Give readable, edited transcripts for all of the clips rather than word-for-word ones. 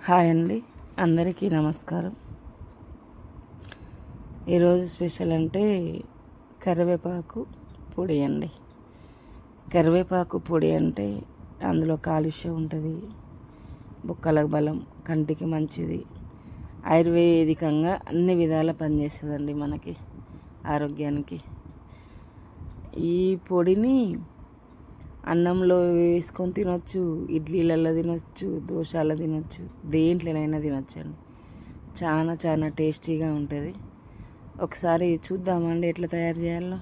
Hi అండి, అందరికీ నమస్కారం. ఈరోజు స్పెషల్ అంటే కరివేపాకు పొడి అండి. కరివేపాకు పొడి అంటే అందులో కాలుష్యం ఉంటుంది, బొక్కలకు బలం, కంటికి మంచిది, ఆయుర్వేదికంగా అన్ని విధాల పనిచేస్తుందండి మనకి ఆరోగ్యానికి. ఈ పొడిని అన్నంలో వేసుకొని తినొచ్చు, ఇడ్లీలలో తినొచ్చు, దోశలో తినొచ్చు, దేంట్లోనైనా తినొచ్చండి. చాలా చాలా టేస్టీగా ఉంటుంది. ఒకసారి చూద్దామండి ఎట్లా తయారు చేయాలో.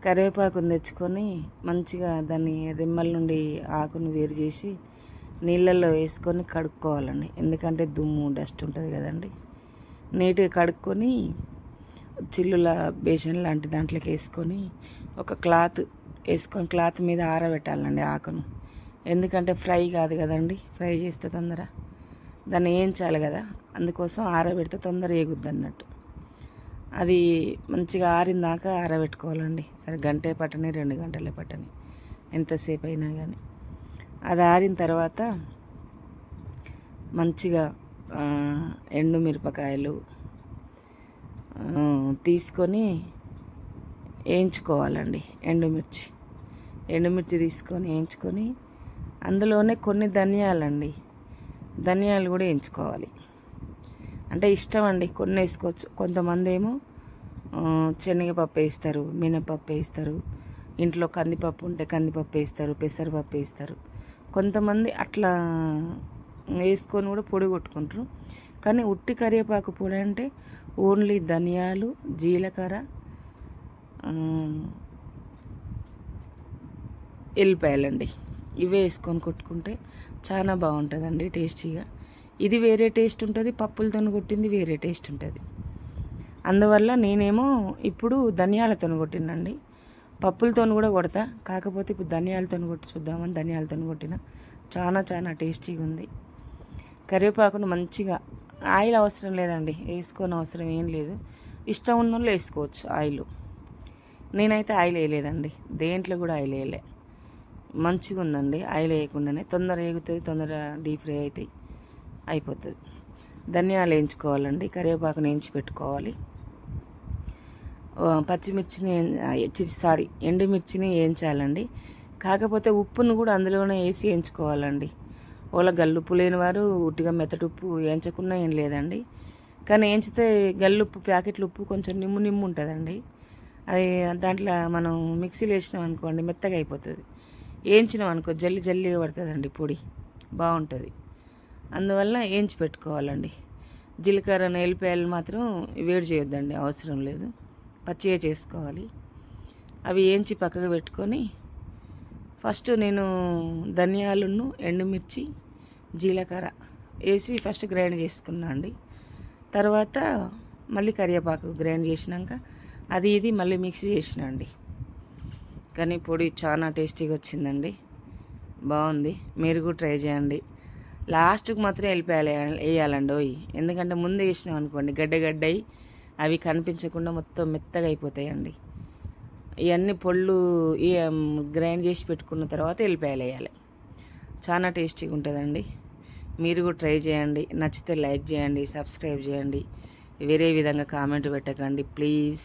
కరివేపాకుని తెచ్చుకొని మంచిగా దాన్ని రెమ్మల నుండి ఆకును వేరు చేసి నీళ్ళల్లో వేసుకొని కడుక్కోవాలండి. ఎందుకంటే దుమ్ము డస్ట్ ఉంటుంది కదండి. నీట్గా కడుక్కొని చిల్లుల బేసన్ లాంటి దాంట్లోకి వేసుకొని ఒక క్లాత్ వేసుకొని క్లాత్ మీద ఆరబెట్టాలండి ఆకును. ఎందుకంటే ఫ్రై కాదు కదండి, ఫ్రై చేస్తే తొందర దాన్ని వేయించాలి కదా, అందుకోసం ఆరబెడితే తొందర వేగుద్ది అన్నట్టు. అది మంచిగా ఆరిన దాకా ఆరబెట్టుకోవాలండి. సరే గంటే పట్టని 2 గంటలే పట్టని, ఎంతసేపు అయినా కానీ. అది ఆరిన తర్వాత మంచిగా ఎండుమిరపకాయలు తీసుకొని వేయించుకోవాలండి. ఎండుమిర్చి తీసుకొని వేయించుకొని అందులోనే కొన్ని ధనియాలు కూడా వేయించుకోవాలి. అంటే ఇష్టం అండి, కొన్ని వేసుకోవచ్చు. కొంతమంది ఏమో శనగపప్పు వేస్తారు, మినపప్పు వేస్తారు, ఇంట్లో కందిపప్పు ఉంటే కందిపప్పు వేస్తారు, పెసరపప్పు వేస్తారు. కొంతమంది అట్లా వేసుకొని కూడా పొడి కొట్టుకుంటారు. కానీ ఉట్టి కరివేపాకు పొడి అంటే ఓన్లీ ధనియాలు, జీలకర్ర, ఎల్లిపాయలండి, ఇవే వేసుకొని కొట్టుకుంటే చాలా బాగుంటుందండి టేస్టీగా. ఇది వేరే టేస్ట్ ఉంటుంది, పప్పులతో కొట్టింది వేరే టేస్ట్ ఉంటుంది. అందువల్ల నేనేమో ఇప్పుడు ధనియాలతో కొట్టినండి. పప్పులతో కూడా కొడతా, కాకపోతే ఇప్పుడు ధనియాలతో కొట్టి చూద్దామని ధనియాలతో కొట్టిన. చాలా చాలా టేస్టీగా ఉంది. కరివేపాకును మంచిగా, ఆయిల్ అవసరం లేదండి, వేసుకొని అవసరం ఏం లేదు. ఇష్టం ఉన్న వాళ్ళు వేసుకోవచ్చు ఆయిల్. నేనైతే ఆయిల్ వేయలేదండి, దేంట్లో కూడా ఆయిల్ వేయలే. మంచిగా ఉందండి, ఆయిల్ వేయకుండానే. తొందర వేగుతుంది, తొందర డీప్ ఫ్రై అవుతాయి, అయిపోతుంది. ధనియాలు వేయించుకోవాలండి, కరివేపాకుని వేయించి పెట్టుకోవాలి. పచ్చిమిర్చిని ఎండుమిర్చిని వేయించాలండి. కాకపోతే ఉప్పును కూడా అందులోనే వేసి వేయించుకోవాలండి. ఓలా గల్లుప్పు లేని వారు ఉట్టిగా మెత్తటి వేయించకుండా ఏం లేదండి. కానీ వేయించితే గల్లుప్పు, ప్యాకెట్లు ఉప్పు కొంచెం నిమ్ము ఉంటుందండి. అది దాంట్లో మనం మిక్సీలో వేసినాం అనుకోండి మెత్తగా అయిపోతుంది. వేయించినాం అనుకో జల్లిగా పడుతుందండి పొడి, బాగుంటుంది. అందువల్ల వేయించి పెట్టుకోవాలండి. జీలకర్ర, ఎల్లిపాయలు మాత్రం వేడి చేయొద్దండి, అవసరం లేదు, పచ్చిగా చేసుకోవాలి. అవి వేయించి పక్కకు పెట్టుకొని ఫస్ట్ నేను ధనియాలను, ఎండుమిర్చి, జీలకర్ర వేసి ఫస్ట్ గ్రైండ్ చేసుకున్నా అండి. తర్వాత మళ్ళీ కరివేపాకు గ్రైండ్ చేసినాక ఇది మళ్ళీ మిక్సీ చేసిన అండి. కానీ పొడి చాలా టేస్టీగా వచ్చిందండి, బాగుంది. మీరు కూడా ట్రై చేయండి. లాస్ట్కి మాత్రం వెళ్ళిపోయాలి వేయాలండి ఎందుకంటే ముందు వేసినాం అనుకోండి గడ్డ అయ్యి అవి కనిపించకుండా మొత్తం మెత్తగా అయిపోతాయండి. ఇవన్నీ పొళ్ళు గ్రైండ్ చేసి పెట్టుకున్న తర్వాత వెళ్ళిపోయాలి వేయాలి. చాలా టేస్టీగా ఉంటుందండి. మీరు కూడా ట్రై చేయండి. నచ్చితే లైక్ చేయండి, సబ్స్క్రైబ్ చేయండి. వేరే విధంగా కామెంట్ పెట్టకండి ప్లీజ్.